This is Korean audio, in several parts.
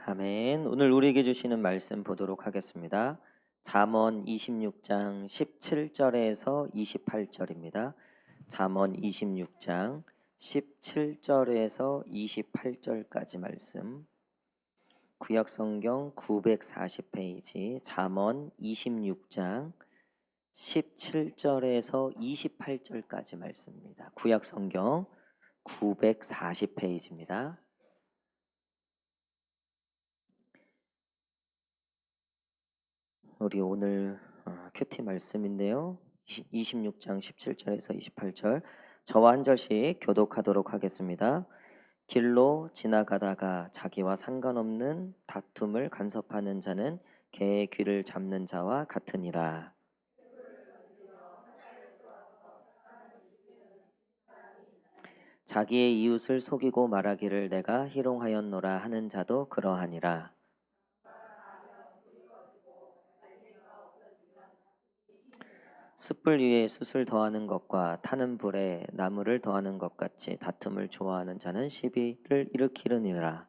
아멘. 오늘 우리에게 주시는 말씀 보도록 하겠습니다. 잠언 26장 17절에서 28절입니다. 잠언 26장 17절에서 28절까지 말씀. 구약성경 940페이지 잠언 26장 17절에서 28절까지 말씀입니다. 구약성경 940페이지입니다. 우리 오늘 큐티 말씀인데요. 26장 17절에서 28절 저와 한 절씩 교독하도록 하겠습니다. 길로 지나가다가 자기와 상관없는 다툼을 간섭하는 자는 개의 귀를 잡는 자와 같으니라. 자기의 이웃을 속이고 말하기를 내가 희롱하였노라 하는 자도 그러하니라. 숯불 위에 숯을 더하는 것과 타는 불에 나무를 더하는 것 같이 다툼을 좋아하는 자는 시비를 일으키느니라.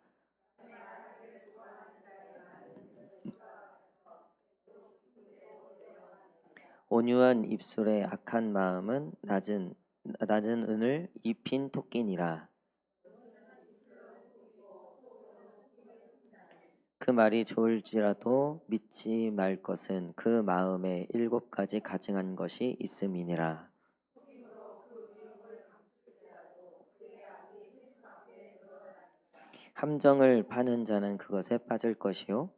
온유한 입술에 악한 마음은 낮은 은을 입힌 토끼니라. 그 말이 좋을지라도 믿지 말 것은 그 마음에 7가지 가증한 것이 있음이니라. 함정을 파는 자는 그것에 빠질 것이요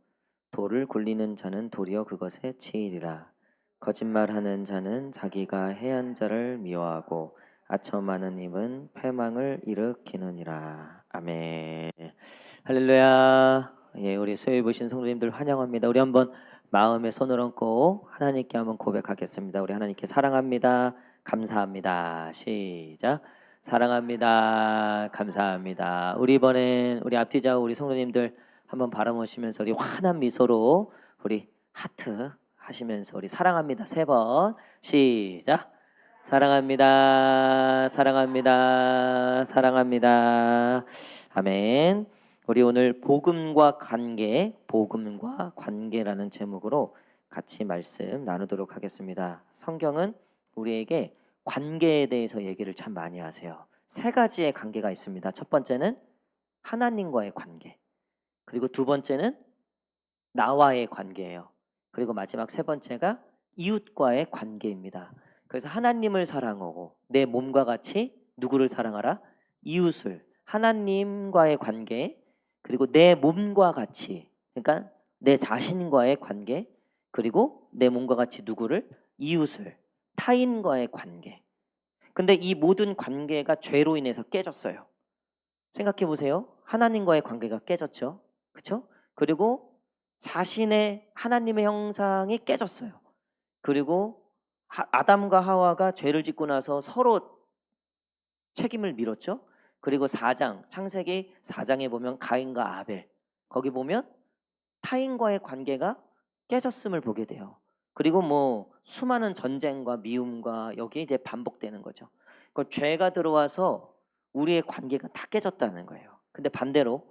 돌을 굴리는 자는 도리어 그것에 치이리라. 거짓말하는 자는 자기가 해한 자를 미워하고 아첨하는 입은 패망을 일으키느니라. 아멘. 할렐루야. 예, 우리 소위 보신 성도님들 환영합니다. 우리 한번 마음에 손을 얹고 하나님께 한번 고백하겠습니다. 우리 하나님께 사랑합니다. 감사합니다. 시작. 사랑합니다. 감사합니다. 우리 이번엔 우리 앞뒤 좌우 우리 성도님들 한번 바라보시면서 우리 환한 미소로 우리 하트 하시면서 우리 사랑합니다 3번 시작. 사랑합니다. 사랑합니다. 사랑합니다. 아멘. 우리 오늘 복음과 관계라는 제목으로 같이 말씀 나누도록 하겠습니다. 성경은 우리에게 관계에 대해서 얘기를 참 많이 하세요. 3가지의 관계가 있습니다. 첫 번째는 하나님과의 관계, 그리고 두 번째는 나와의 관계예요. 그리고 마지막 3번째가 이웃과의 관계입니다. 그래서 하나님을 사랑하고 내 몸과 같이 누구를 사랑하라? 이웃을. 하나님과의 관계, 그리고 내 몸과 같이, 그러니까 내 자신과의 관계, 그리고 내 몸과 같이 누구를? 이웃을. 타인과의 관계. 근데 이 모든 관계가 죄로 인해서 깨졌어요. 생각해 보세요. 하나님과의 관계가 깨졌죠. 그렇죠? 그리고 자신의 하나님의 형상이 깨졌어요. 그리고 아담과 하와가 죄를 짓고 나서 서로 책임을 밀었죠. 그리고 창세기 4장에 보면 가인과 아벨, 거기 보면 타인과의 관계가 깨졌음을 보게 돼요. 그리고 뭐 수많은 전쟁과 미움과 여기에 이제 반복되는 거죠. 그 죄가 들어와서 우리의 관계가 다 깨졌다는 거예요. 근데 반대로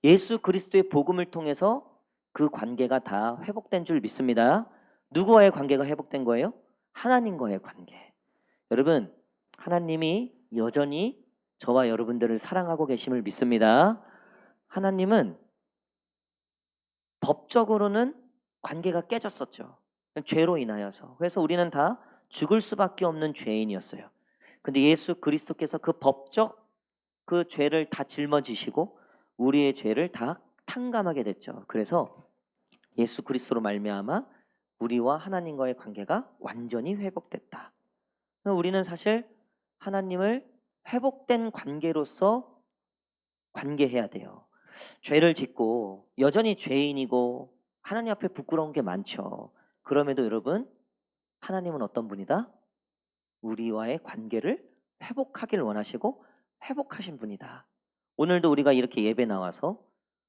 예수 그리스도의 복음을 통해서 그 관계가 다 회복된 줄 믿습니다. 누구와의 관계가 회복된 거예요? 하나님과의 관계. 여러분, 하나님이 여전히 저와 여러분들을 사랑하고 계심을 믿습니다. 하나님은 법적으로는 관계가 깨졌었죠. 죄로 인하여서. 그래서 우리는 다 죽을 수밖에 없는 죄인이었어요. 근데 예수 그리스도께서 그 법적 그 죄를 다 짊어지시고 우리의 죄를 다 탕감하게 됐죠. 그래서 예수 그리스도로 말미암아 우리와 하나님과의 관계가 완전히 회복됐다. 우리는 사실 하나님을 회복된 관계로서 관계해야 돼요. 죄를 짓고 여전히 죄인이고 하나님 앞에 부끄러운 게 많죠. 그럼에도 여러분, 하나님은 어떤 분이다? 우리와의 관계를 회복하길 원하시고 회복하신 분이다. 오늘도 우리가 이렇게 예배 나와서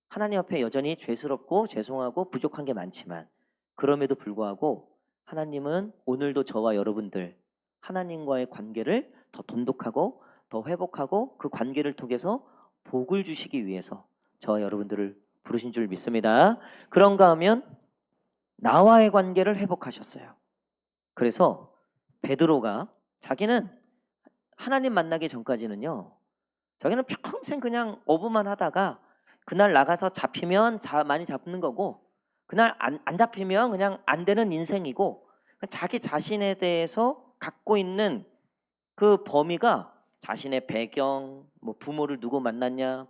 하나님 앞에 여전히 죄스럽고 죄송하고 부족한 게 많지만 그럼에도 불구하고 하나님은 오늘도 저와 여러분들 하나님과의 관계를 더 돈독하고 더 회복하고 그 관계를 통해서 복을 주시기 위해서 저와 여러분들을 부르신 줄 믿습니다. 그런가 하면 나와의 관계를 회복하셨어요. 그래서 베드로가 자기는 하나님 만나기 전까지는요, 자기는 평생 그냥 어부만 하다가 그날 나가서 잡히면 많이 잡는 거고, 그날 안 잡히면 그냥 안 되는 인생이고, 자기 자신에 대해서 갖고 있는 그 범위가 자신의 배경, 뭐 부모를 누구 만났냐,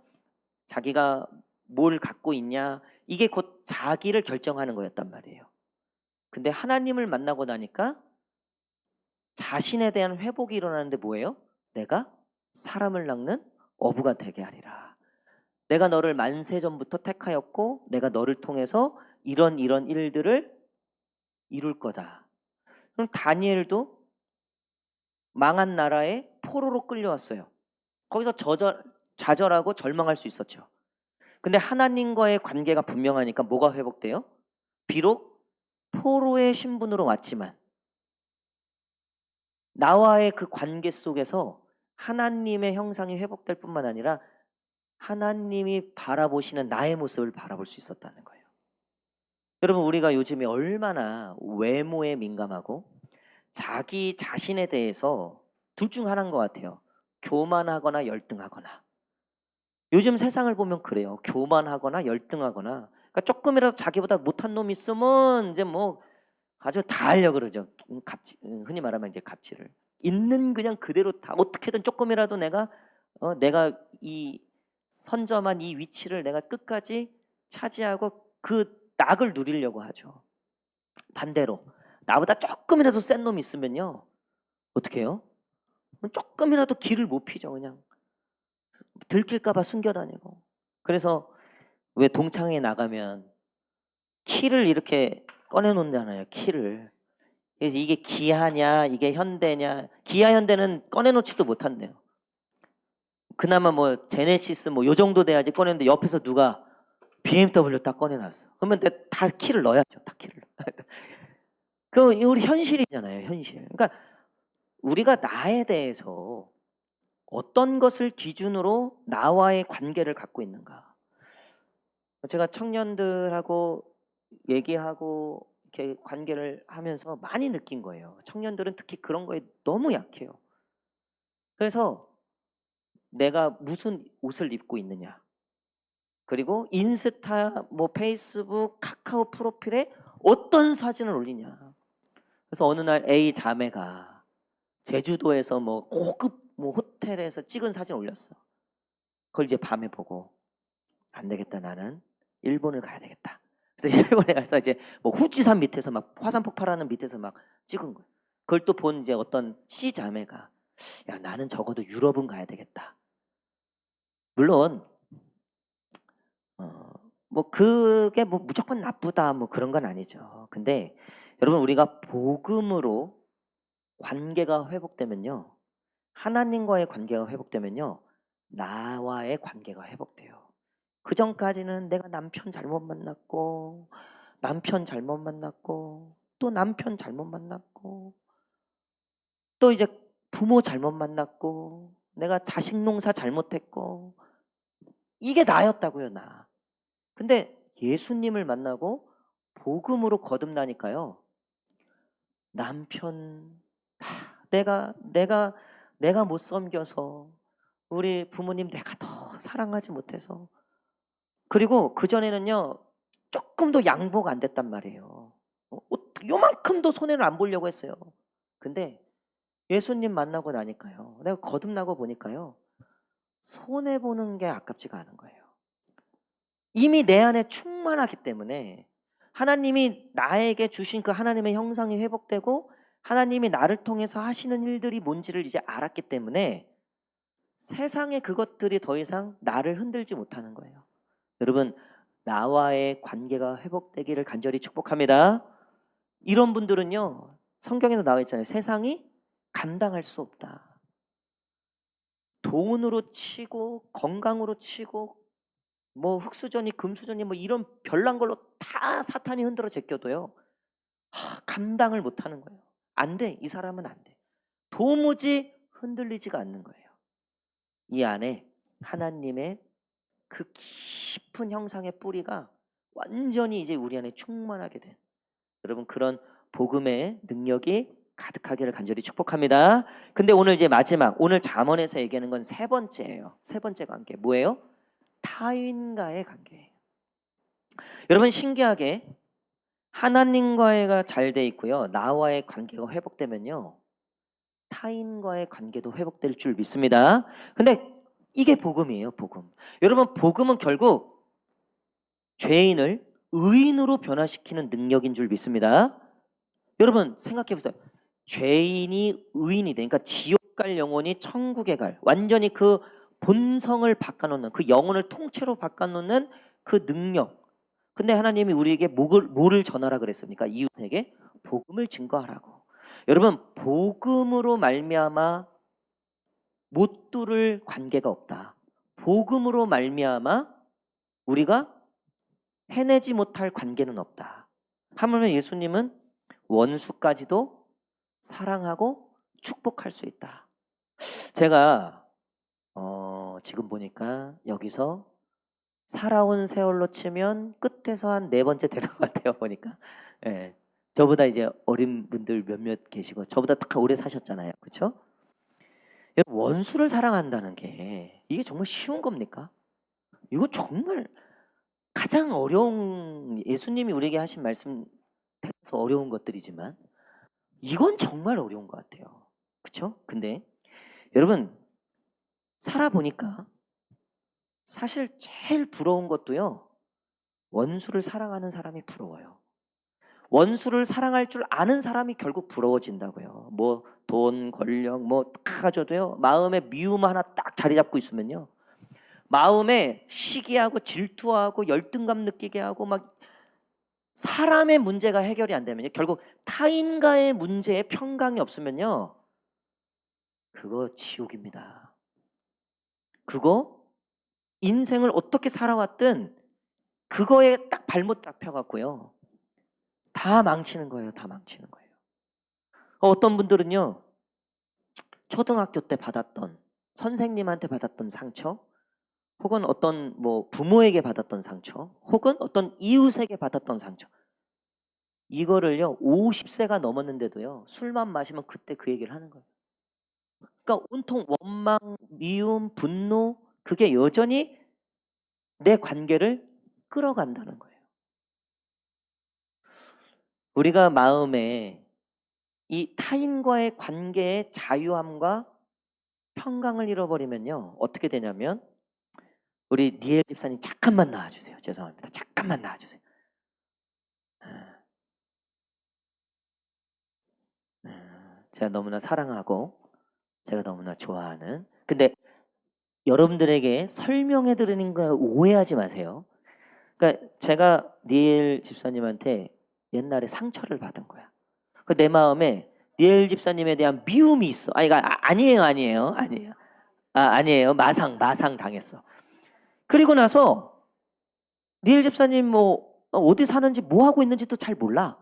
자기가 뭘 갖고 있냐, 이게 곧 자기를 결정하는 거였단 말이에요. 근데 하나님을 만나고 나니까 자신에 대한 회복이 일어나는데 뭐예요? 내가 사람을 낚는 어부가 되게 하리라. 내가 너를 만세전부터 택하였고 내가 너를 통해서 이런 일들을 이룰 거다. 그럼 다니엘도 망한 나라에 포로로 끌려왔어요. 거기서 좌절하고 절망할 수 있었죠. 근데 하나님과의 관계가 분명하니까 뭐가 회복돼요? 비록 포로의 신분으로 왔지만 나와의 그 관계 속에서 하나님의 형상이 회복될 뿐만 아니라 하나님이 바라보시는 나의 모습을 바라볼 수 있었다는 거예요. 여러분, 우리가 요즘에 얼마나 외모에 민감하고 자기 자신에 대해서 둘 중 하나인 것 같아요. 교만하거나 열등하거나. 요즘 세상을 보면 그래요. 교만하거나 열등하거나. 그러니까 조금이라도 자기보다 못한 놈 있으면 이제 뭐 아주 다 하려고 그러죠. 흔히 말하면 이제 갑질을. 있는 그냥 그대로 다 어떻게든 조금이라도 내가 이 선점한 이 위치를 내가 끝까지 차지하고 그 낙을 누리려고 하죠. 반대로 나보다 조금이라도 센 놈이 있으면요, 어떻게 해요? 조금이라도 길을 못 피죠. 그냥 들킬까봐 숨겨다니고. 그래서 왜 동창회 나가면 키를 이렇게 꺼내놓잖아요. 키를. 그래서 이게 기아냐 이게 현대냐. 기아 현대는 꺼내놓지도 못한대요. 그나마 뭐 제네시스 뭐 요 정도 돼야지 꺼내는데 옆에서 누가 BMW 딱 꺼내놨어. 그러면 다 키를 넣어야죠. 다 키를. 그 우리 현실이잖아요. 현실. 그러니까 우리가 나에 대해서 어떤 것을 기준으로 나와의 관계를 갖고 있는가. 제가 청년들하고 얘기하고 이렇게 관계를 하면서 많이 느낀 거예요. 청년들은 특히 그런 거에 너무 약해요. 그래서 내가 무슨 옷을 입고 있느냐, 그리고 인스타, 뭐 페이스북, 카카오 프로필에 어떤 사진을 올리냐. 그래서 어느 날 A 자매가 제주도에서 뭐 고급 뭐 호텔에서 찍은 사진 올렸어. 그걸 이제 밤에 보고 안 되겠다, 나는 일본을 가야 되겠다. 그래서 일본에 가서 이제 뭐 후지산 밑에서 막 화산 폭발하는 밑에서 막 찍은 거예요. 그걸 또 본 이제 어떤 C 자매가 야, 나는 적어도 유럽은 가야 되겠다. 물론 뭐 그게 뭐 무조건 나쁘다 뭐 그런 건 아니죠. 근데 여러분, 우리가 복음으로 관계가 회복되면요, 하나님과의 관계가 회복되면요, 나와의 관계가 회복돼요. 그 전까지는 내가 남편 잘못 만났고 또 남편 잘못 만났고 또 이제 부모 잘못 만났고 내가 자식 농사 잘못했고 이게 나였다고요, 나. 근데 예수님을 만나고 복음으로 거듭나니까요, 남편 내가 못 섬겨서 우리 부모님 내가 더 사랑하지 못해서, 그리고 그전에는요 조금도 양보가 안 됐단 말이에요. 요만큼도 손해를 안 보려고 했어요. 근데 예수님 만나고 나니까요, 내가 거듭나고 보니까요, 손해 보는 게 아깝지가 않은 거예요. 이미 내 안에 충만하기 때문에 하나님이 나에게 주신 그 하나님의 형상이 회복되고 하나님이 나를 통해서 하시는 일들이 뭔지를 이제 알았기 때문에 세상의 그것들이 더 이상 나를 흔들지 못하는 거예요. 여러분, 나와의 관계가 회복되기를 간절히 축복합니다. 이런 분들은요, 성경에도 나와 있잖아요. 세상이 감당할 수 없다. 돈으로 치고 건강으로 치고 뭐 흑수저니 금수저니 뭐 이런 별난 걸로 다 사탄이 흔들어 제껴도요, 감당을 못하는 거예요. 안 돼. 이 사람은 안 돼. 도무지 흔들리지가 않는 거예요. 이 안에 하나님의 그 깊은 형상의 뿌리가 완전히 이제 우리 안에 충만하게 된, 여러분 그런 복음의 능력이 가득하기를 간절히 축복합니다. 근데 오늘 이제 마지막, 오늘 잠언에서 얘기하는 건 세 번째예요. 세 번째 관계 뭐예요? 타인과의 관계예요. 여러분 신기하게 하나님과의가 잘 돼 있고요, 나와의 관계가 회복되면요, 타인과의 관계도 회복될 줄 믿습니다. 근데 이게 복음이에요, 복음. 여러분 복음은 결국 죄인을 의인으로 변화시키는 능력인 줄 믿습니다. 여러분 생각해 보세요. 죄인이 의인이 돼, 그러니까 지옥 갈 영혼이 천국에 갈, 완전히 그 본성을 바꿔놓는, 그 영혼을 통째로 바꿔놓는 그 능력. 근데 하나님이 우리에게 뭐를 전하라 그랬습니까? 이웃에게 복음을 증거하라고. 여러분 복음으로 말미암아 못 뚫을 관계가 없다. 복음으로 말미암아 우리가 해내지 못할 관계는 없다. 하물며 예수님은 원수까지도 사랑하고 축복할 수 있다. 제가 지금 보니까 여기서 살아온 세월로 치면 끝에서 한 네 번째 되는 것 같아요. 보니까. 예. 저보다 이제 어린 분들 몇몇 계시고 저보다 딱 오래 사셨잖아요. 그렇죠? 원수를 사랑한다는 게 이게 정말 쉬운 겁니까? 이거 정말 가장 어려운, 예수님이 우리에게 하신 말씀 대해서 어려운 것들이지만 이건 정말 어려운 것 같아요. 그렇죠? 근데 여러분 살아보니까 사실 제일 부러운 것도요, 원수를 사랑하는 사람이 부러워요. 원수를 사랑할 줄 아는 사람이 결국 부러워진다고요. 뭐 돈, 권력 뭐 다 가져도요, 마음에 미움 하나 딱 자리 잡고 있으면요, 마음에 시기하고 질투하고 열등감 느끼게 하고 막 사람의 문제가 해결이 안 되면요, 결국 타인과의 문제에 평강이 없으면요, 그거 지옥입니다. 그거 인생을 어떻게 살아왔든 그거에 딱 발못 잡혀갖고요, 다 망치는 거예요. 다 망치는 거예요. 어떤 분들은요, 초등학교 때 받았던, 선생님한테 받았던 상처, 혹은 어떤 뭐 부모에게 받았던 상처, 혹은 어떤 이웃에게 받았던 상처, 이거를요 50세가 넘었는데도요 술만 마시면 그때 그 얘기를 하는 거예요. 그러니까 온통 원망, 미움, 분노, 그게 여전히 내 관계를 끌어간다는 거예요. 우리가 마음에 이 타인과의 관계의 자유함과 평강을 잃어버리면요 어떻게 되냐면, 우리 니엘 집사님 잠깐만 나와주세요. 죄송합니다. 잠깐만 나와주세요. 제가 너무나 사랑하고 제가 너무나 좋아하는, 근데 여러분들에게 설명해 드리는 거 오해하지 마세요. 그러니까 제가 니엘 집사님한테 옛날에 상처를 받은 거야. 그 내 마음에 니엘 집사님에 대한 미움이 있어. 아니에요. 아니에요. 마상 당했어. 그리고 나서 니엘 집사님 뭐 어디 사는지 뭐 하고 있는지도 잘 몰라.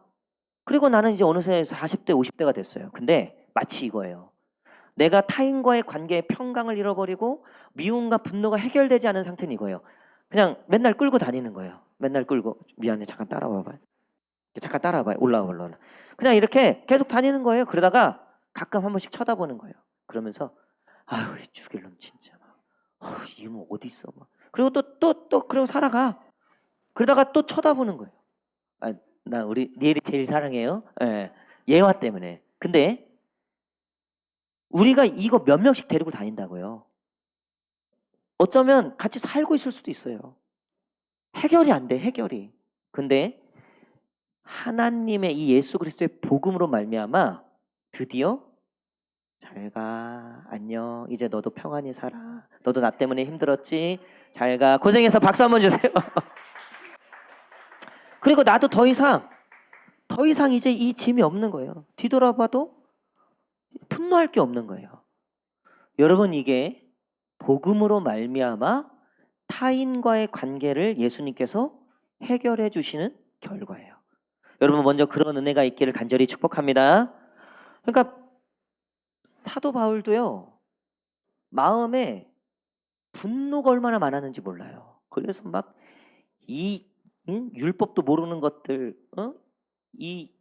그리고 나는 이제 어느새 40대 50대가 됐어요. 근데 마치 이거예요. 내가 타인과의 관계의 평강을 잃어버리고 미움과 분노가 해결되지 않은 상태는 이거예요. 그냥 맨날 끌고 다니는 거예요. 맨날 끌고, 미안해 잠깐 따라와봐요. 잠깐 따라와봐요. 올라와. 그냥 이렇게 계속 다니는 거예요. 그러다가 가끔 한 번씩 쳐다보는 거예요. 그러면서 아유 죽일 놈 진짜 막, 이놈 어디 있어 막. 그리고 또 그러고 살아가. 그러다가 또 쳐다보는 거예요. 아, 나 우리 니엘이 제일 사랑해요. 예, 예화 때문에. 근데 우리가 이거 몇 명씩 데리고 다닌다고요. 어쩌면 같이 살고 있을 수도 있어요. 해결이 안 돼, 해결이. 근데 하나님의 이 예수 그리스도의 복음으로 말미암아 드디어 잘가, 안녕, 이제 너도 평안히 살아, 너도 나 때문에 힘들었지, 잘가, 고생해서 박수 한번 주세요. 그리고 나도 더 이상 이제 이 짐이 없는 거예요. 뒤돌아봐도 분노할 게 없는 거예요. 여러분 이게 복음으로 말미암아 타인과의 관계를 예수님께서 해결해 주시는 결과예요. 여러분 먼저 그런 은혜가 있기를 간절히 축복합니다. 그러니까 사도 바울도요 마음에 분노가 얼마나 많았는지 몰라요. 그래서 막 이 율법도 모르는 것들, 이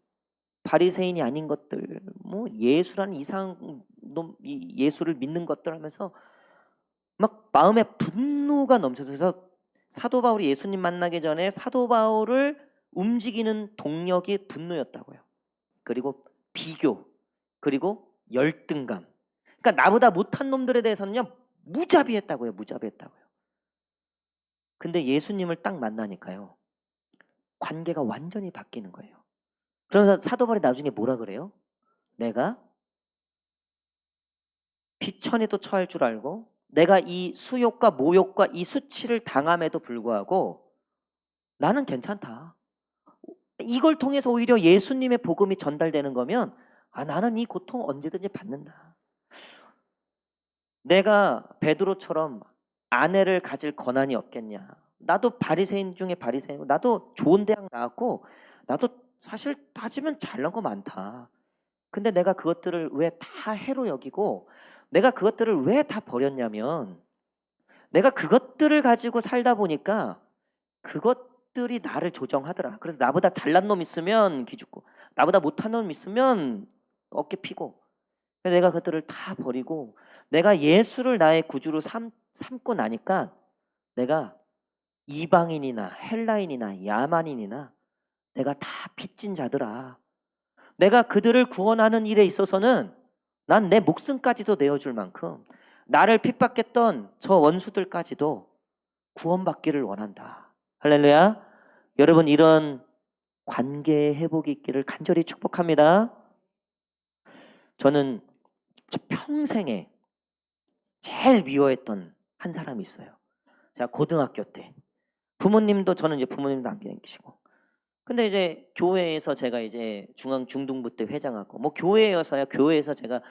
바리새인이 아닌 것들, 뭐 예수라는 이상한 놈, 예수를 믿는 것들 하면서 막 마음에 분노가 넘쳐서 사도 바울이 예수님 만나기 전에 사도 바울을 움직이는 동력이 분노였다고요. 그리고 비교, 그리고 열등감. 그러니까 나보다 못한 놈들에 대해서는요 무자비했다고요. 무자비했다고요. 근데 예수님을 딱 만나니까요 관계가 완전히 바뀌는 거예요. 그러면서 사도 바울이 나중에 뭐라 그래요? 내가 비천에도 처할 줄 알고 내가 이 수욕과 모욕과 이 수치를 당함에도 불구하고 나는 괜찮다. 이걸 통해서 오히려 예수님의 복음이 전달되는 거면 나는 이 고통 언제든지 받는다. 내가 베드로처럼 아내를 가질 권한이 없겠냐. 나도 바리새인 중에 바리새인이고 나도 좋은 대학 나왔고 나도 사실 따지면 잘난 거 많다. 근데 내가 그것들을 왜 다 해로 여기고 내가 그것들을 왜 다 버렸냐면 내가 그것들을 가지고 살다 보니까 그것들이 나를 조정하더라. 그래서 나보다 잘난 놈 있으면 기죽고 나보다 못한 놈 있으면 어깨 피고 내가 그것들을 다 버리고 내가 예수를 나의 구주로 삼고 나니까 내가 이방인이나 헬라인이나 야만인이나 내가 다 빚진 자더라. 내가 그들을 구원하는 일에 있어서는 난 내 목숨까지도 내어줄 만큼 나를 핍박했던 저 원수들까지도 구원받기를 원한다. 할렐루야. 여러분 이런 관계 회복이 있기를 간절히 축복합니다. 저는 저 평생에 제일 미워했던 한 사람이 있어요. 제가 고등학교 때 부모님도 저는 이제 부모님도 안 계시고 근데 이제 교회에서 제가 이제 중등부 때 회장하고 뭐 교회여서야 교회에서 제가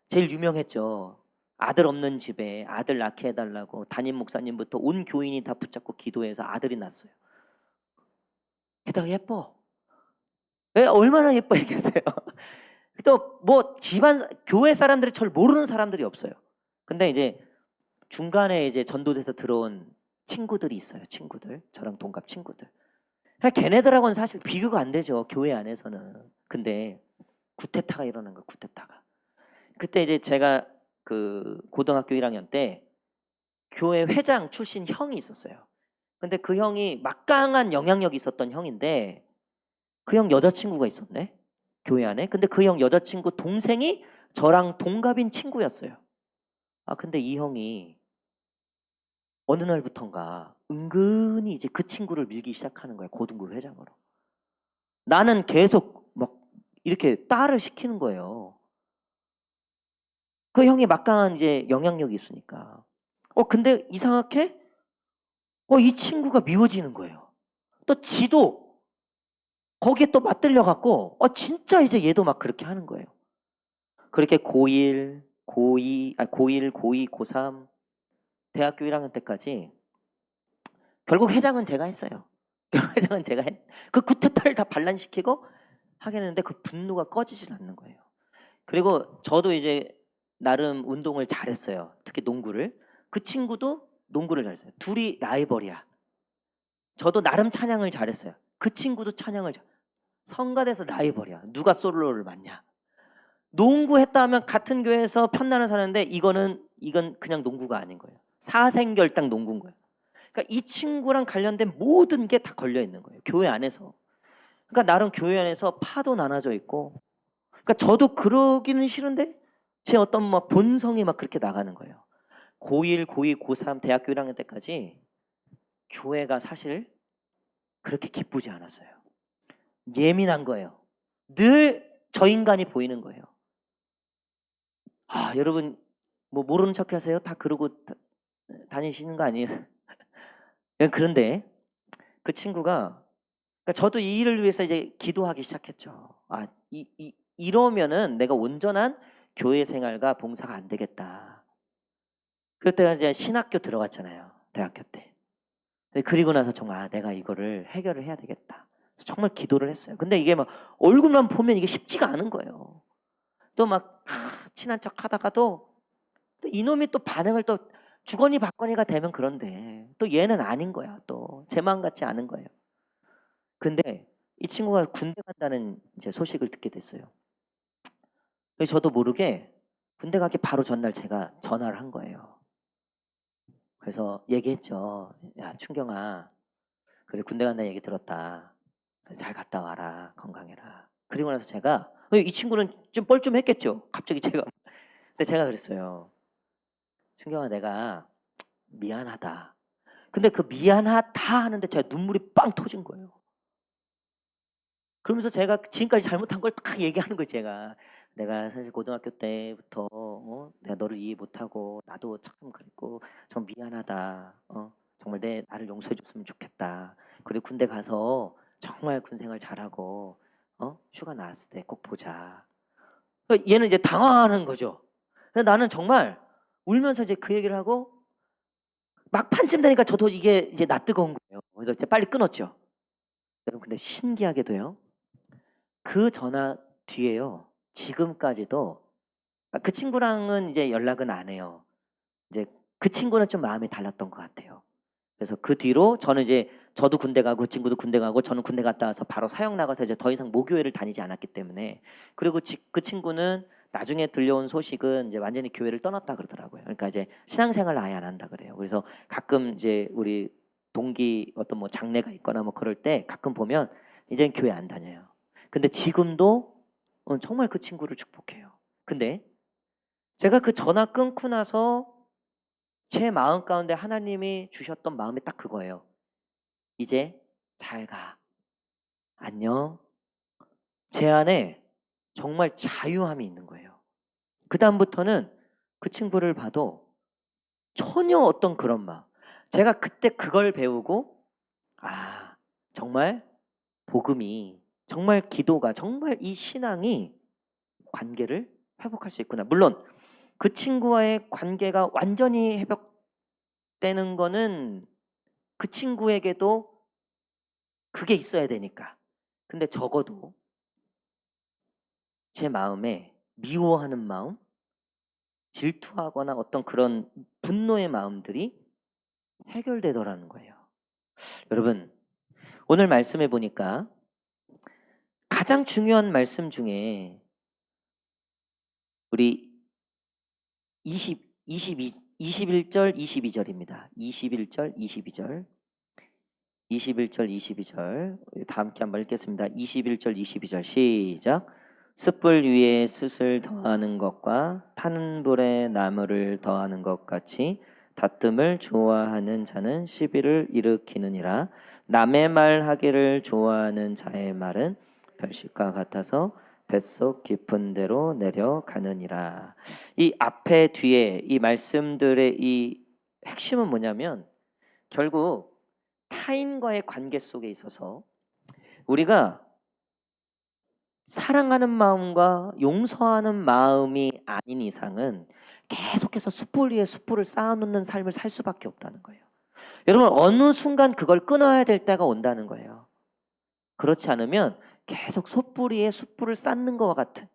제일 유명했죠. 아들 없는 집에 아들 낳게 해달라고 담임 목사님부터 온 교인이 다 붙잡고 기도해서 아들이 났어요. 게다가 예뻐. 왜 얼마나 예뻐했겠어요. 또 뭐 집안 교회 사람들이 저를 모르는 사람들이 없어요. 근데 이제 중간에 이제 전도돼서 들어온 친구들이 있어요. 친구들 저랑 동갑 친구들. 걔네들하고는 사실 비교가 안 되죠. 교회 안에서는. 근데 구테타가 일어난 거예요. 구테타가. 그때 이제 제가 그 고등학교 1학년 때 교회 회장 출신 형이 있었어요. 근데 그 형이 막강한 영향력이 있었던 형인데 그 형 여자친구가 있었네. 교회 안에. 근데 그 형 여자친구 동생이 저랑 동갑인 친구였어요. 근데 이 형이 어느 날부턴가 은근히 이제 그 친구를 밀기 시작하는 거예요. 고등부 회장으로. 나는 계속 막 이렇게 딸을 시키는 거예요. 그 형이 막강한 이제 영향력이 있으니까. 근데 이상하게 이 친구가 미워지는 거예요. 또 지도 거기에 또 맞들려 갖고 진짜 이제 얘도 막 그렇게 하는 거예요. 그렇게 고1, 고2, 고1, 고2, 고3 대학교 1학년 때까지 결국 회장은 제가 했어요. 결국 회장은 제가 그 구태타를 다 반란시키고 하긴 했는데 그 분노가 꺼지질 않는 거예요. 그리고 저도 이제 나름 운동을 잘했어요. 특히 농구를. 그 친구도 농구를 잘했어요. 둘이 라이벌이야. 저도 나름 찬양을 잘했어요. 그 친구도 찬양을 성가대에서 라이벌이야. 누가 솔로를 맞냐. 농구했다 하면 같은 교회에서 편나는 사는데 이건 그냥 농구가 아닌 거예요. 사생결당 농구인 거예요. 그러니까 이 친구랑 관련된 모든 게 다 걸려 있는 거예요. 교회 안에서. 그러니까 나름 교회 안에서 파도 나눠져 있고 그러니까 저도 그러기는 싫은데 제 어떤 막 본성이 막 그렇게 나가는 거예요. 고1, 고2, 고3 대학교 1학년 때까지 교회가 사실 그렇게 기쁘지 않았어요. 예민한 거예요. 늘 저 인간이 보이는 거예요. 여러분 뭐 모르는 척 하세요? 다 그러고 다니시는 거 아니에요? 그런데 그 친구가 그러니까 저도 이 일을 위해서 이제 기도하기 시작했죠. 이러면은 내가 온전한 교회 생활과 봉사가 안 되겠다. 그때가 이제 신학교 들어갔잖아요. 대학교 때. 그리고 나서 정말 내가 이거를 해결을 해야 되겠다. 그래서 정말 기도를 했어요. 근데 이게 막 얼굴만 보면 이게 쉽지가 않은 거예요. 또 막 친한 척 하다가도 또 이놈이 또 반응을 또 주거니 받거니가 되면 그런데 또 얘는 아닌 거야. 또 제 마음 같지 않은 거예요. 근데 이 친구가 군대 간다는 이제 소식을 듣게 됐어요. 그래서 저도 모르게 군대 가기 바로 전날 제가 전화를 한 거예요. 그래서 얘기했죠. 야, 춘경아, 그래 군대 간다는 얘기 들었다. 잘 갔다 와라. 건강해라. 그리고 나서 제가 이 친구는 좀 뻘쭘했겠죠. 갑자기 제가. 근데 제가 그랬어요. 춘경아, 내가 미안하다. 근데 그 미안하다 하는데 제가 눈물이 빵 터진 거예요. 그러면서 제가 지금까지 잘못한 걸 딱 얘기하는 거예요. 제가 내가 사실 고등학교 때부터 내가 너를 이해 못하고 나도 참 그랬고 정 미안하다. 정말 나를 용서해 줬으면 좋겠다. 그리고 군대 가서 정말 군 생활 잘하고 휴가 나왔을 때 꼭 보자. 그러니까 얘는 이제 당황하는 거죠. 근데 나는 정말 울면서 이제 그 얘기를 하고 막판쯤 되니까 저도 이게 이제 낯뜨거운 거예요. 그래서 이제 빨리 끊었죠. 여러분, 근데 신기하게도요. 그 전화 뒤에요. 지금까지도 그 친구랑은 이제 연락은 안 해요. 이제 그 친구는 좀 마음이 달랐던 것 같아요. 그래서 그 뒤로 저는 이제 저도 군대 가고 그 친구도 군대 가고 저는 군대 갔다 와서 바로 사역 나가서 이제 더 이상 모교회를 다니지 않았기 때문에 그리고 그 친구는 나중에 들려온 소식은 이제 완전히 교회를 떠났다 그러더라고요. 그러니까 이제 신앙생활을 아예 안 한다 그래요. 그래서 가끔 이제 우리 동기 어떤 뭐 장례가 있거나 뭐 그럴 때 가끔 보면 이제 교회 안 다녀요. 근데 지금도 정말 그 친구를 축복해요. 근데 제가 그 전화 끊고 나서 제 마음 가운데 하나님이 주셨던 마음이 딱 그거예요. 이제 잘 가. 안녕. 제 안에 정말 자유함이 있는 거예요. 그다음부터는 그 친구를 봐도 전혀 어떤 그런 마음. 제가 그때 그걸 배우고 정말 복음이 정말 기도가 정말 이 신앙이 관계를 회복할 수 있구나. 물론 그 친구와의 관계가 완전히 회복되는 거는 그 친구에게도 그게 있어야 되니까. 근데 적어도 제 마음에 미워하는 마음, 질투하거나 어떤 그런 분노의 마음들이 해결되더라는 거예요. 여러분, 오늘 말씀해 보니까 가장 중요한 말씀 중에 우리 21절, 22절입니다. 21절, 22절. 21절, 22절. 다 함께 한번 읽겠습니다. 21절, 22절. 시작. 숯불 위에 숯을 더하는 것과 타는 불에 나무를 더하는 것 같이 다툼을 좋아하는 자는 시비를 일으키느니라. 남의 말 하기를 좋아하는 자의 말은 별식과 같아서 뱃속 깊은 데로 내려가느니라. 이 앞에 뒤에 이 말씀들의 이 핵심은 뭐냐면 결국 타인과의 관계 속에 있어서 우리가 사랑하는 마음과 용서하는 마음이 아닌 이상은 계속해서 숯불 위에 숯불을 쌓아놓는 삶을 살 수밖에 없다는 거예요. 여러분, 어느 순간 그걸 끊어야 될 때가 온다는 거예요. 그렇지 않으면 계속 숯불 위에 숯불을 쌓는 것과 같은,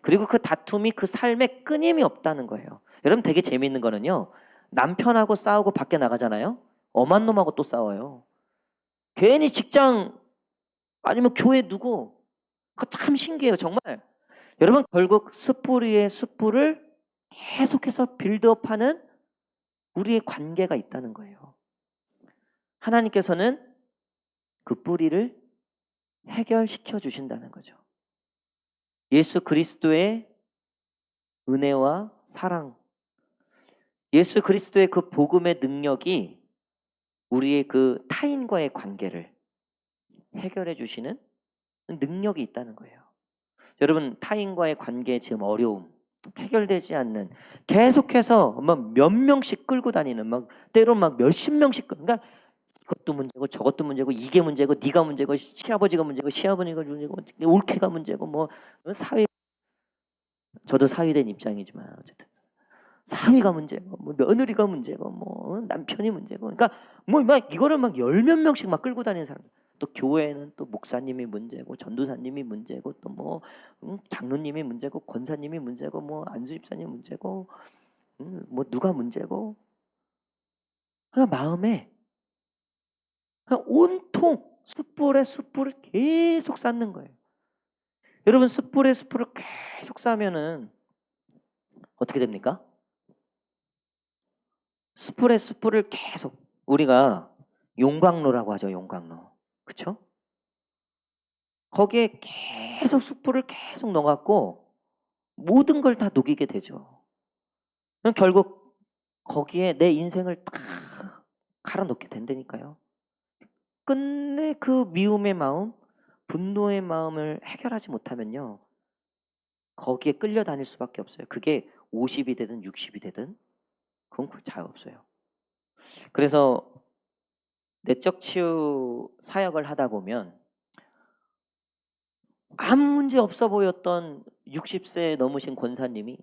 그리고 그 다툼이 그 삶에 끊임이 없다는 거예요. 여러분, 되게 재미있는 거는요, 남편하고 싸우고 밖에 나가잖아요. 엄한 놈하고 또 싸워요. 괜히 직장 아니면 교회 누구, 그거 참 신기해요. 정말 여러분, 결국 숯불 위에 숯불을 계속해서 빌드업하는 우리의 관계가 있다는 거예요. 하나님께서는 그 뿌리를 해결시켜 주신다는 거죠. 예수 그리스도의 은혜와 사랑, 예수 그리스도의 그 복음의 능력이 우리의 그 타인과의 관계를 해결해 주시는 능력이 있다는 거예요. 여러분, 타인과의 관계에 지금 어려움, 해결되지 않는, 계속해서 막 몇 명씩 끌고 다니는, 막 때로 막 몇십 명씩 그러니까 이것도 문제고 저것도 문제고 이게 문제고 네가 문제고 시아버지가 문제고 시아버지가 문제고 올케가 문제고 뭐 사위, 저도 사위된 입장이지만 어쨌든 사위가 문제고 뭐 며느리가 문제고 뭐 남편이 문제고, 그러니까 뭐 막 이거를 막 열 몇 명씩 막 끌고 다니는 사람. 또 교회는 또 목사님이 문제고 전도사님이 문제고 또 뭐 장로님이 문제고 권사님이 문제고 뭐 안수 집사님 문제고 뭐 누가 문제고. 그냥 마음에 그냥 온통 숯불에 숯불을 계속 쌓는 거예요. 여러분, 숯불에 숯불을 계속 쌓으면은 어떻게 됩니까? 숯불에 숯불을 계속, 우리가 용광로라고 하죠. 용광로. 그쵸? 거기에 계속 숯불을 계속 넣어갖고 모든 걸 다 녹이게 되죠. 그럼 결국 거기에 내 인생을 다 갈아 넣게 된다니까요. 끝내 그 미움의 마음, 분노의 마음을 해결하지 못하면요, 거기에 끌려다닐 수밖에 없어요. 그게 50이 되든 60이 되든 그건 그 차이 없어요. 그래서 내적 치유 사역을 하다 보면 아무 문제 없어 보였던 60세 넘으신 권사님이,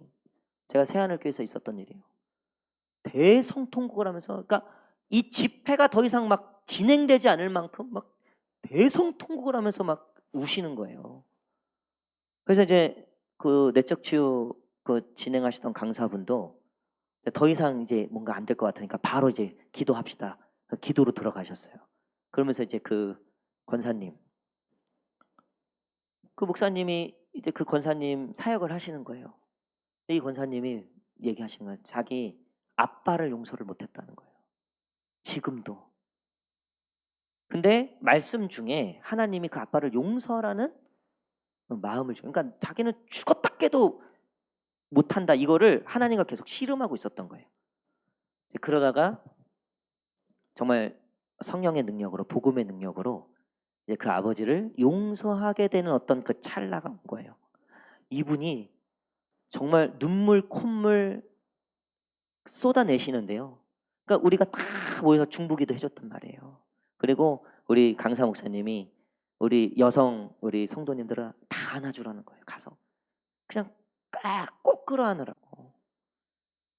제가 새하늘교회에서 있었던 일이에요. 대성통곡을 하면서, 그러니까 이 집회가 더 이상 막 진행되지 않을 만큼 막 대성통곡을 하면서 막 우시는 거예요. 그래서 이제 그 내적 치유 그 진행하시던 강사분도 더 이상 이제 뭔가 안 될 것 같으니까 바로 이제 기도합시다. 기도로 들어가셨어요. 그러면서 이제 그 권사님, 그 목사님이 이제 그 권사님 사역을 하시는 거예요. 이 권사님이 얘기하시는 거예요. 자기 아빠를 용서를 못했다는 거예요. 지금도. 근데 말씀 중에 하나님이 그 아빠를 용서라는 마음을 줘. 그러니까 자기는 죽었다 깨도 못한다, 이거를 하나님과 계속 씨름하고 있었던 거예요. 그러다가 정말 성령의 능력으로, 복음의 능력으로 이제 그 아버지를 용서하게 되는 어떤 그 찰나가 온 거예요. 이분이 정말 눈물 콧물 쏟아내시는데요. 그러니까 우리가 다 모여서 중보기도 해줬단 말이에요. 그리고 우리 강사 목사님이 우리 여성 우리 성도님들을 다 안아주라는 거예요. 가서 그냥 꼭 끌어안으라고.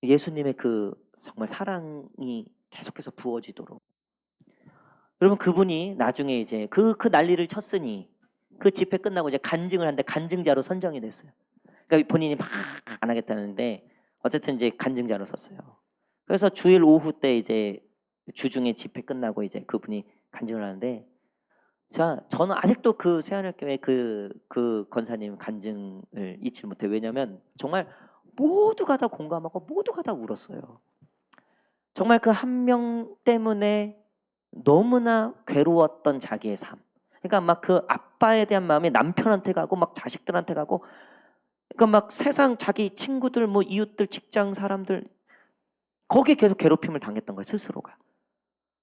예수님의 그 정말 사랑이 계속해서 부어지도록. 여러분, 그분이 나중에 이제 그 난리를 쳤으니 그 집회 끝나고 이제 간증을 하는데 간증자로 선정이 됐어요. 그러니까 본인이 막 안 하겠다는데 어쨌든 이제 간증자로 썼어요. 그래서 주일 오후 때 이제 주중에 집회 끝나고 이제 그분이 간증을 하는데, 자, 저는 아직도 그 새하늘교회 그 권사님 간증을 잊지 못해요. 왜냐면 정말 모두가 다 공감하고 모두가 다 울었어요. 정말 그 한 명 때문에 너무나 괴로웠던 자기의 삶. 그러니까 막 그 아빠에 대한 마음이 남편한테 가고 막 자식들한테 가고, 그러니까 막 세상 자기 친구들 뭐 이웃들 직장 사람들 거기에 계속 괴롭힘을 당했던 거예요, 스스로가.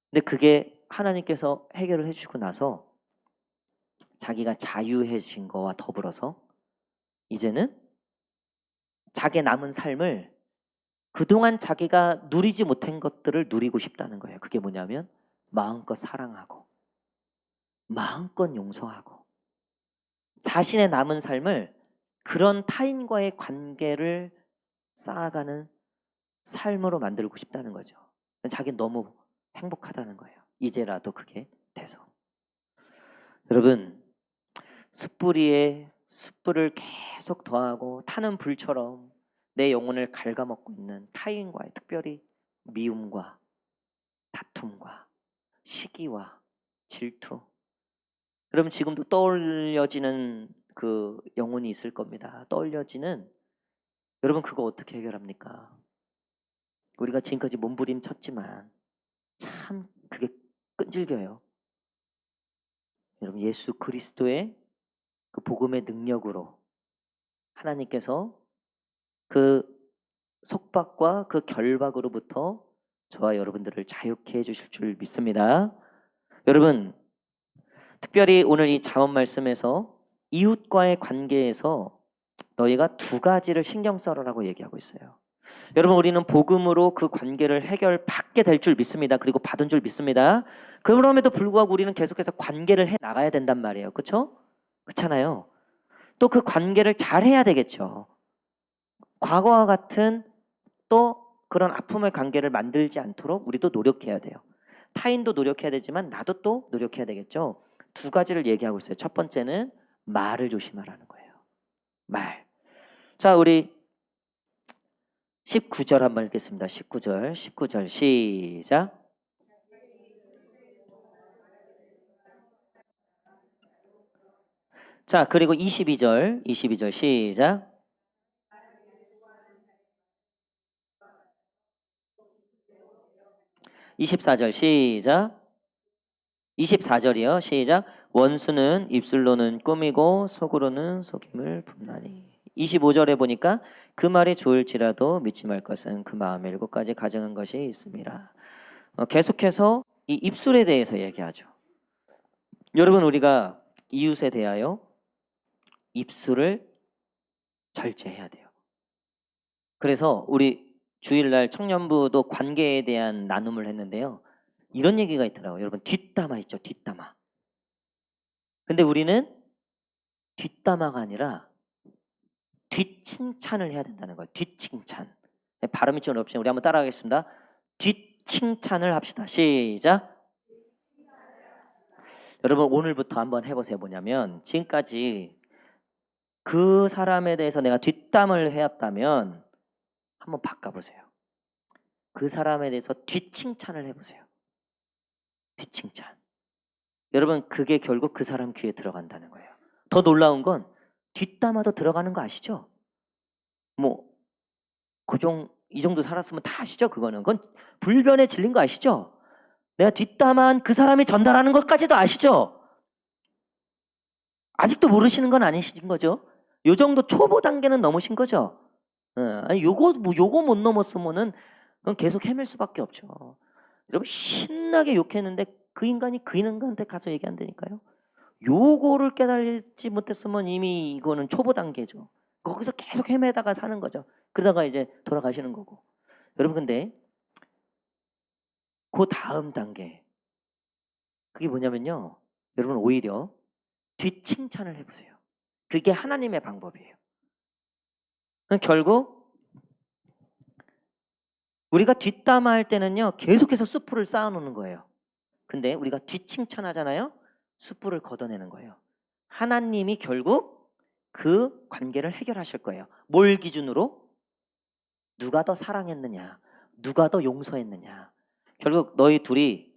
근데 그게 하나님께서 해결을 해주고 나서 자기가 자유해진 거와 더불어서 이제는 자기 남은 삶을, 그동안 자기가 누리지 못한 것들을 누리고 싶다는 거예요. 그게 뭐냐면 마음껏 사랑하고 마음껏 용서하고 자신의 남은 삶을 그런 타인과의 관계를 쌓아가는 삶으로 만들고 싶다는 거죠. 자기는 너무 행복하다는 거예요. 이제라도 그게 돼서. 여러분, 숯불 위에 숯불을 계속 더하고 타는 불처럼 내 영혼을 갉아먹고 있는 타인과의, 특별히 미움과 다툼과 시기와 질투, 여러분 지금도 떠올려지는 그 영혼이 있을 겁니다. 떠올려지는, 여러분 그거 어떻게 해결합니까? 우리가 지금까지 몸부림 쳤지만 참 그게 끈질겨요. 여러분, 예수 그리스도의 그 복음의 능력으로 하나님께서 그 속박과 그 결박으로부터 저와 여러분들을 자유케 해주실 줄 믿습니다. 여러분, 특별히 오늘 이 잠언 말씀에서 이웃과의 관계에서 너희가 두 가지를 신경 써라라고 얘기하고 있어요. 여러분, 우리는 복음으로 그 관계를 해결받게 될 줄 믿습니다. 그리고 받은 줄 믿습니다. 그럼에도 불구하고 우리는 계속해서 관계를 해 나가야 된단 말이에요. 그렇죠? 그렇잖아요. 또 그 관계를 잘 해야 되겠죠. 과거와 같은 또 그런 아픔의 관계를 만들지 않도록 우리도 노력해야 돼요. 타인도 노력해야 되지만 나도 또 노력해야 되겠죠. 두 가지를 얘기하고 있어요. 첫 번째는 말을 조심하라는 거예요. 말. 자, 우리 19절 한번 읽겠습니다. 19절 시작. 자, 그리고 22절 시작. 24절 시작. 24절이요. 시작. 원수는 입술로는 꾸미고 속으로는 속임을 품나니. 25절에 보니까 그 말이 좋을지라도 믿지 말 것은 그 마음에 7가지 가정한 것이 있습니다. 계속해서 이 입술에 대해서 얘기하죠. 여러분, 우리가 이웃에 대하여 입술을 절제해야 돼요. 그래서 우리 주일날 청년부도 관계에 대한 나눔을 했는데요. 이런 얘기가 있더라고요. 여러분, 뒷담화 있죠, 뒷담화. 근데 우리는 뒷담화가 아니라 뒷칭찬을 해야 된다는 거예요. 뒷칭찬. 발음이 좀 어렵지만 우리 한번 따라하겠습니다. 뒷칭찬을 합시다. 시작. 여러분, 오늘부터 한번 해보세요. 뭐냐면 지금까지 그 사람에 대해서 내가 뒷담을 해왔다면 한번 바꿔보세요. 그 사람에 대해서 뒷칭찬을 해보세요. 뒷칭찬. 여러분, 그게 결국 그 사람 귀에 들어간다는 거예요. 더 놀라운 건 뒷담화도 들어가는 거 아시죠? 뭐 이 정도 살았으면 다 아시죠? 그건 불변에 질린 거 아시죠? 내가 뒷담화한 그 사람이 전달하는 것까지도 아시죠? 아직도 모르시는 건 아니신 거죠? 요 정도 초보 단계는 넘으신 거죠? 아니, 요거 못 넘었으면은 그건 계속 헤맬 수밖에 없죠. 여러분, 신나게 욕했는데 그 인간이 그 인간한테 가서 얘기한다니까요. 요거를 깨달지 못했으면 이미 이거는 초보 단계죠. 거기서 계속 헤매다가 사는 거죠. 그러다가 이제 돌아가시는 거고. 여러분, 근데 그 다음 단계, 그게 뭐냐면요. 여러분, 오히려 뒷칭찬을 해보세요. 그게 하나님의 방법이에요. 결국 우리가 뒷담화할 때는요, 계속해서 숯불을 쌓아놓는 거예요. 근데 우리가 뒷칭찬하잖아요. 숯불을 걷어내는 거예요. 하나님이 결국 그 관계를 해결하실 거예요. 뭘 기준으로? 누가 더 사랑했느냐, 누가 더 용서했느냐. 결국 너희 둘이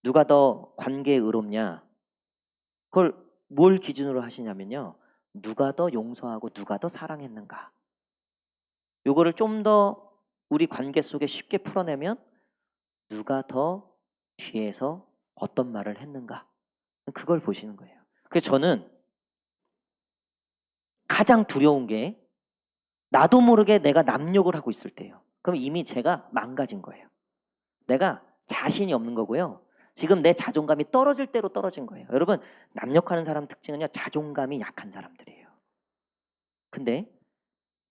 누가 더 관계에 의롭냐, 그걸 뭘 기준으로 하시냐면요, 누가 더 용서하고 누가 더 사랑했는가. 요거를 좀 더 우리 관계 속에 쉽게 풀어내면 누가 더 뒤에서 어떤 말을 했는가, 그걸 보시는 거예요. 그래서 저는 가장 두려운 게 나도 모르게 내가 남욕을 하고 있을 때예요. 그럼 이미 제가 망가진 거예요. 내가 자신이 없는 거고요. 지금 내 자존감이 떨어질 대로 떨어진 거예요. 여러분, 남욕하는 사람 특징은요, 자존감이 약한 사람들이에요. 근데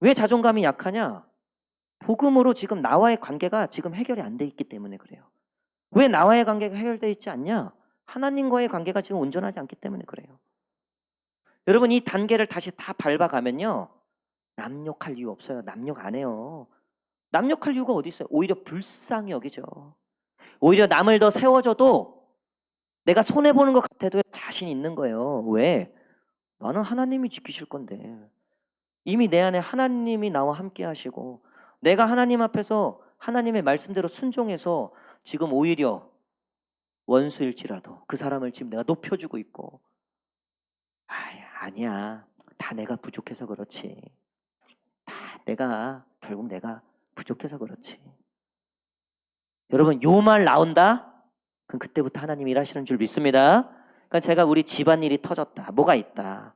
왜 자존감이 약하냐? 복음으로 지금 나와의 관계가 지금 해결이 안 돼 있기 때문에 그래요. 왜 나와의 관계가 해결되어 있지 않냐? 하나님과의 관계가 지금 온전하지 않기 때문에 그래요. 여러분, 이 단계를 다시 다 밟아가면요, 남욕할 이유 없어요. 남욕 안 해요. 남욕할 이유가 어디 있어요? 오히려 불쌍히 여기죠. 오히려 남을 더 세워줘도 내가 손해보는 것 같아도 자신 있는 거예요. 왜? 나는 하나님이 지키실 건데. 이미 내 안에 하나님이 나와 함께 하시고 내가 하나님 앞에서 하나님의 말씀대로 순종해서 지금 오히려 원수일지라도 그 사람을 지금 내가 높여주고 있고, 아니야. 다 내가 부족해서 그렇지. 결국 내가 부족해서 그렇지. 여러분, 요 말 나온다? 그럼 그때부터 하나님이 일하시는 줄 믿습니다. 그러니까 제가 우리 집안일이 터졌다. 뭐가 있다.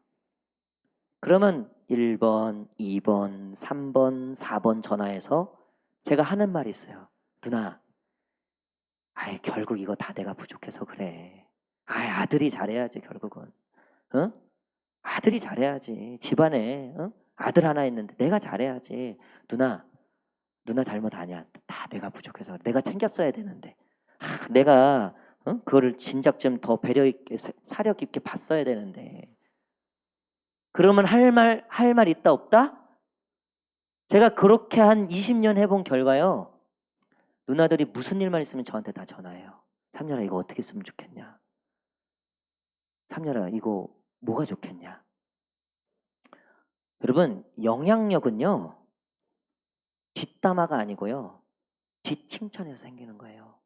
그러면 1번, 2번, 3번, 4번 전화해서 제가 하는 말이 있어요. 누나, 결국 이거 다 내가 부족해서 그래. 아들이 잘해야지 결국은. 어? 아들이 잘해야지. 집안에 아들 하나 있는데 내가 잘해야지. 누나 잘못 아니야. 다 내가 부족해서 내가 챙겼어야 되는데. 내가 그거를 진작 좀 더 배려 있게 사력 있게 봤어야 되는데. 그러면 할 말 있다 없다? 제가 그렇게 한 20년 해본 결과요. 누나들이 무슨 일만 있으면 저한테 다 전화해요. 삼년아, 이거 어떻게 쓰면 좋겠냐? 삼년아, 이거 뭐가 좋겠냐? 여러분, 영향력은요, 뒷담화가 아니고요, 뒷칭찬에서 생기는 거예요.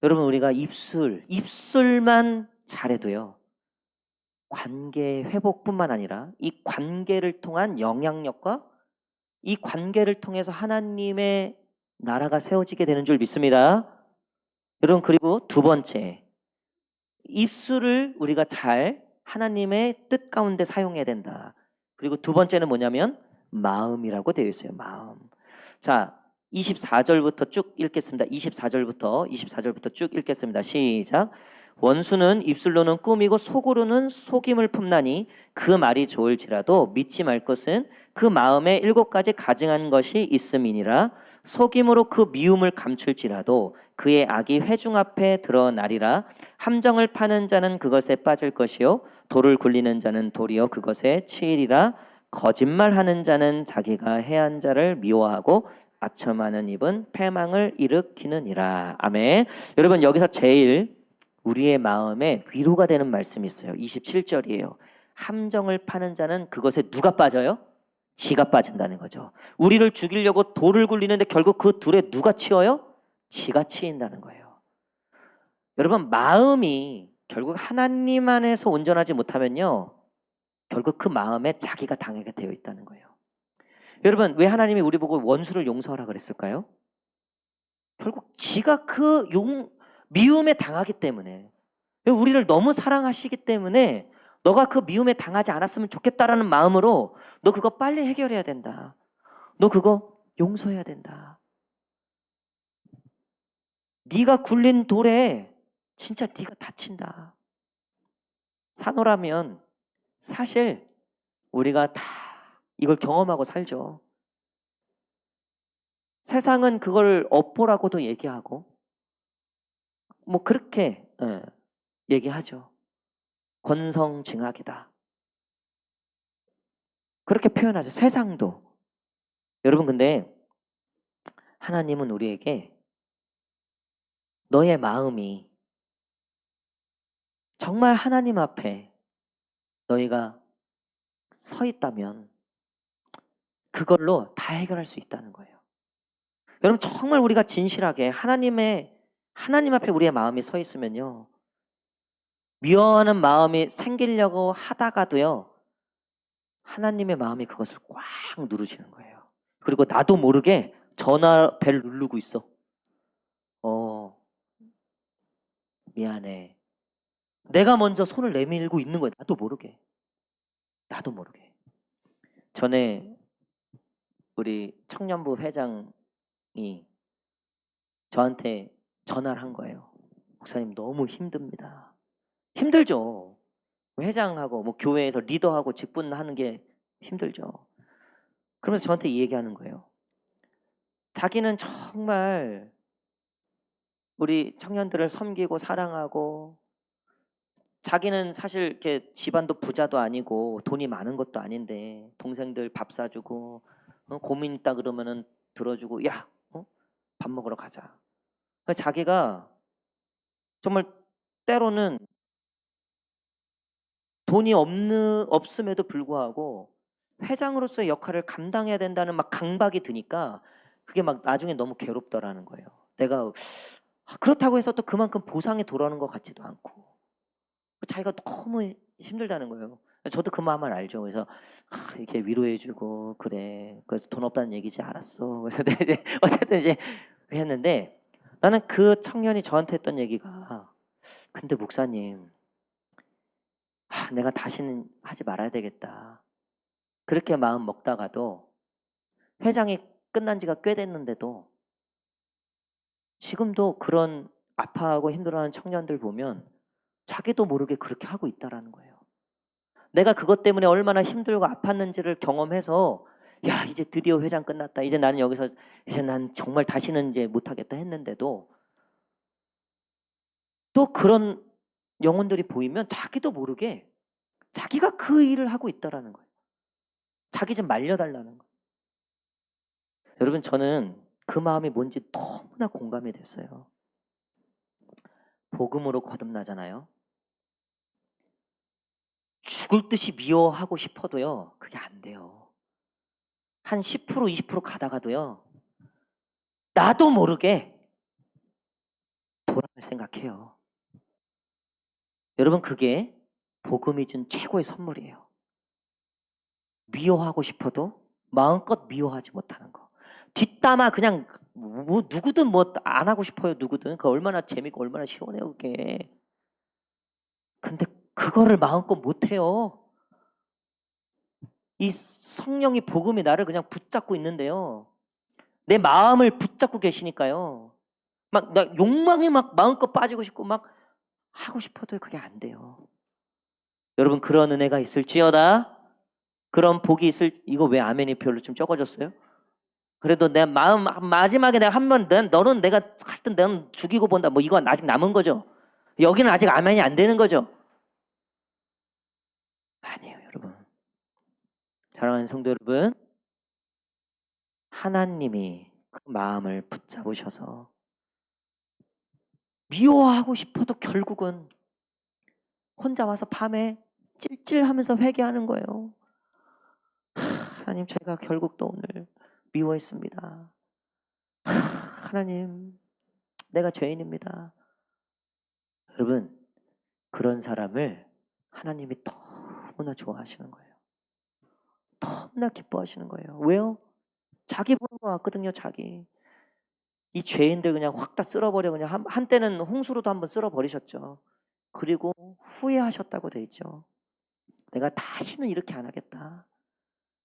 여러분, 우리가 입술만 잘해도요, 관계 회복뿐만 아니라 이 관계를 통한 영향력과 이 관계를 통해서 하나님의 나라가 세워지게 되는 줄 믿습니다. 여러분, 그리고 두 번째, 입술을 우리가 잘 하나님의 뜻 가운데 사용해야 된다. 그리고 두 번째는 뭐냐면 마음이라고 되어 있어요. 마음. 자, 24절부터 쭉 읽겠습니다. 24절부터 쭉 읽겠습니다. 시작. 원수는 입술로는 꾸미고 속으로는 속임을 품나니 그 말이 좋을지라도 믿지 말 것은 그 마음에 7가지 가증한 것이 있음이니라. 속임으로 그 미움을 감출지라도 그의 악이 회중 앞에 드러나리라. 함정을 파는 자는 그것에 빠질 것이요 돌을 굴리는 자는 도리어 그것에 치이리라. 거짓말하는 자는 자기가 해한 자를 미워하고 아첨하는 입은 패망을 일으키느니라. 아멘. 여러분, 여기서 제일 우리의 마음에 위로가 되는 말씀이 있어요. 27절이에요. 함정을 파는 자는 그것에 누가 빠져요? 지가 빠진다는 거죠. 우리를 죽이려고 돌을 굴리는데 결국 그 둘에 누가 치여요? 지가 치인다는 거예요. 여러분, 마음이 결국 하나님 안에서 온전하지 못하면요, 결국 그 마음에 자기가 당하게 되어 있다는 거예요. 여러분, 왜 하나님이 우리 보고 원수를 용서하라 그랬을까요? 결국 지가 그 미움에 당하기 때문에, 우리를 너무 사랑하시기 때문에 너가 그 미움에 당하지 않았으면 좋겠다라는 마음으로 너 그거 빨리 해결해야 된다. 너 그거 용서해야 된다. 네가 굴린 돌에 진짜 네가 다친다. 산호라면 사실 우리가 다 이걸 경험하고 살죠. 세상은 그걸 업보라고도 얘기하고 뭐 그렇게 얘기하죠. 권성징악이다. 그렇게 표현하죠. 세상도. 여러분, 근데 하나님은 우리에게 너의 마음이 정말 하나님 앞에 너희가 서 있다면 그걸로 다 해결할 수 있다는 거예요. 여러분, 정말 우리가 진실하게 하나님 앞에 우리의 마음이 서 있으면요, 미워하는 마음이 생기려고 하다가도요, 하나님의 마음이 그것을 꽉 누르시는 거예요. 그리고 나도 모르게 전화 벨 누르고 있어. 미안해. 내가 먼저 손을 내밀고 있는 거예요. 나도 모르게. 전에 우리 청년부 회장이 저한테 전화를 한 거예요. 목사님, 너무 힘듭니다. 힘들죠. 회장하고 뭐 교회에서 리더하고 직분하는 게 힘들죠. 그러면서 저한테 이 얘기하는 거예요. 자기는 정말 우리 청년들을 섬기고 사랑하고, 자기는 사실 이렇게 집안도 부자도 아니고 돈이 많은 것도 아닌데 동생들 밥 사주고, 고민 있다 그러면은 들어주고, 야, 밥 먹으러 가자. 그러니까 자기가 정말 때로는 돈이 없음에도 불구하고 회장으로서의 역할을 감당해야 된다는 막 강박이 드니까 그게 막 나중에 너무 괴롭더라는 거예요. 내가 그렇다고 해서 또 그만큼 보상이 돌아오는 것 같지도 않고 자기가 너무 힘들다는 거예요. 저도 그 마음을 알죠. 그래서 이렇게 위로해주고, 그래, 그래서 돈 없다는 얘기지, 알았어. 그래서 이제 어쨌든 이제 했는데, 나는 그 청년이 저한테 했던 얘기가, 근데 목사님, 내가 다시는 하지 말아야 되겠다. 그렇게 마음 먹다가도 회장이 끝난 지가 꽤 됐는데도 지금도 그런 아파하고 힘들어하는 청년들 보면 자기도 모르게 그렇게 하고 있다라는 거예요. 내가 그것 때문에 얼마나 힘들고 아팠는지를 경험해서, 야, 이제 드디어 회장 끝났다. 이제 나는 여기서 이제 난 정말 다시는 이제 못하겠다 했는데도 또 그런 영혼들이 보이면 자기도 모르게 자기가 그 일을 하고 있다라는 거예요. 자기 좀 말려달라는 거예요. 여러분, 저는 그 마음이 뭔지 너무나 공감이 됐어요. 복음으로 거듭나잖아요. 죽을 듯이 미워하고 싶어도요, 그게 안 돼요. 한 10% 20% 가다가도요, 나도 모르게 돌아갈 생각해요. 여러분, 그게 복음이 준 최고의 선물이에요. 미워하고 싶어도 마음껏 미워하지 못하는 거. 뒷담화 그냥 뭐 누구든 뭐 안 하고 싶어요. 누구든. 그 얼마나 재밌고 얼마나 시원해요 그게. 근데 그거를 마음껏 못해요. 이 성령이 복음이 나를 그냥 붙잡고 있는데요. 내 마음을 붙잡고 계시니까요. 막 나 욕망이 막 마음껏 빠지고 싶고 막 하고 싶어도 그게 안 돼요. 여러분 그런 은혜가 있을지어다. 그런 복이 있을. 이거 왜 아멘이 별로 좀 적어졌어요? 그래도 내 마음 마지막에 내가 한번 너는 내가 하여튼 넌 죽이고 본다. 뭐 이건 아직 남은 거죠. 여기는 아직 아멘이 안 되는 거죠. 아니에요, 여러분. 사랑하는 성도 여러분, 하나님이 그 마음을 붙잡으셔서 미워하고 싶어도 결국은 혼자 와서 밤에 찔찔하면서 회개하는 거예요. 하나님, 제가 결국 또 오늘 미워했습니다. 하나님, 내가 죄인입니다. 여러분, 그런 사람을 하나님이 너무나 좋아하시는 거예요. 너무나 기뻐하시는 거예요. 왜요? 자기 보는 것 같거든요, 자기. 이 죄인들 그냥 확 다 쓸어버려. 그냥 한때는 홍수로도 한번 쓸어버리셨죠. 그리고 후회하셨다고 돼 있죠. 내가 다시는 이렇게 안 하겠다.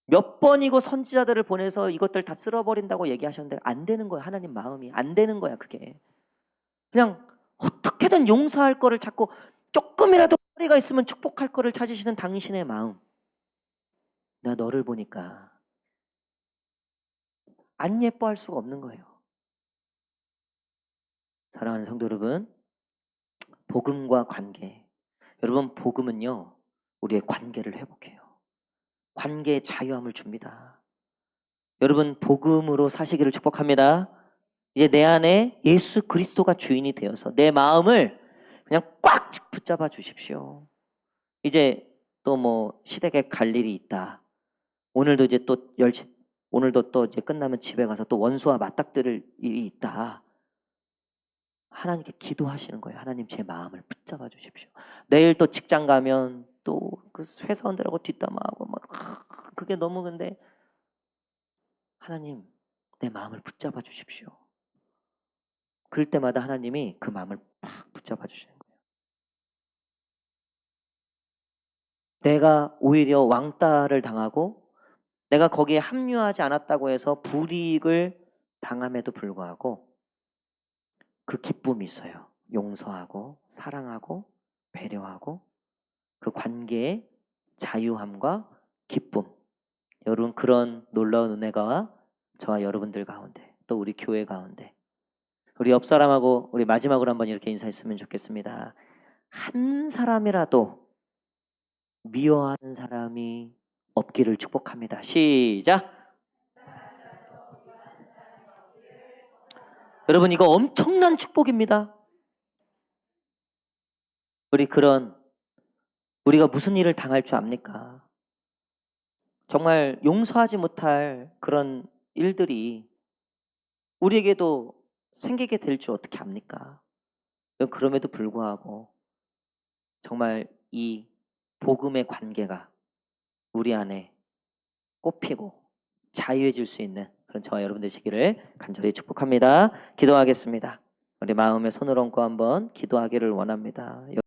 몇 번이고 선지자들을 보내서 이것들 다 쓸어버린다고 얘기하셨는데 안 되는 거야. 하나님 마음이 안 되는 거야. 그게 그냥 어떻게든 용서할 거를 찾고 조금이라도 허리가 있으면 축복할 거를 찾으시는 당신의 마음. 나 너를 보니까 안 예뻐할 수가 없는 거예요. 사랑하는 성도 여러분, 복음과 관계. 여러분, 복음은요 우리의 관계를 회복해요. 관계의 자유함을 줍니다. 여러분, 복음으로 사시기를 축복합니다. 이제 내 안에 예수 그리스도가 주인이 되어서 내 마음을 그냥 꽉 붙잡아 주십시오. 이제 또 뭐 시댁에 갈 일이 있다. 오늘도 이제 또 오늘도 또 이제 끝나면 집에 가서 또 원수와 맞닥뜨릴 일이 있다. 하나님께 기도하시는 거예요. 하나님, 제 마음을 붙잡아 주십시오. 내일 또 직장 가면 또 그 회사원들하고 뒷담화하고 막 그게 너무 근데 하나님, 내 마음을 붙잡아 주십시오. 그럴 때마다 하나님이 그 마음을 팍 붙잡아 주시는 거예요. 내가 오히려 왕따를 당하고 내가 거기에 합류하지 않았다고 해서 불이익을 당함에도 불구하고 그 기쁨이 있어요. 용서하고 사랑하고 배려하고 그 관계의 자유함과 기쁨. 여러분, 그런 놀라운 은혜가 저와 여러분들 가운데 또 우리 교회 가운데 우리 옆 사람하고 우리 마지막으로 한번 이렇게 인사했으면 좋겠습니다. 한 사람이라도 미워하는 사람이 없기를 축복합니다. 시작. 여러분, 이거 엄청난 축복입니다. 우리가 무슨 일을 당할 줄 압니까? 정말 용서하지 못할 그런 일들이 우리에게도 생기게 될 줄 어떻게 압니까? 그럼에도 불구하고 정말 이 복음의 관계가 우리 안에 꽃피고 자유해질 수 있는 그런 저와 여러분 되시기를 간절히 축복합니다. 기도하겠습니다. 우리 마음에 손을 얹고 한번 기도하기를 원합니다.